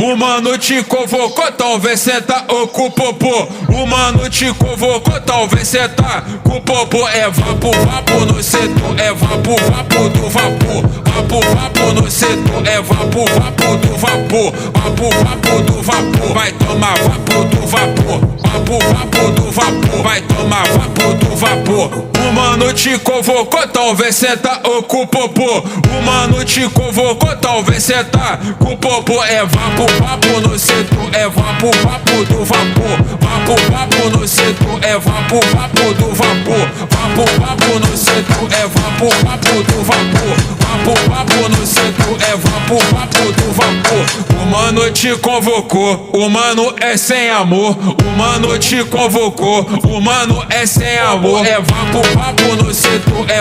O mano te convocou, talvez cê tá com o popô. O mano te convocou, talvez cê tá com o popô. É vapo, vapo no setor, é vapo, vapo do vapor. Vapo, vapo no setor, é vapo, vapo do vapor. Vapo, vapo do vapor, vai tomar vapo do vapor. Vapo, vapo do vapor, vai tomar vapo do vapor. O mano te convocou, talvez cê tá com o popô. O mano te convocou, talvez cê tá com o popô. É vapo, vapo no setor, é vapo, vapo do vapor. Vapo, vapo no setor, é vapo, vapo do vapor. Vapo, vapo no setor, é vapo, vapo do vapor. Vapo, vapo no setor, é vapo, vapo do vapor. O mano te convocou, o mano é sem amor. O mano te convocou, o mano é sem amor. É vapo, vapo no setor, é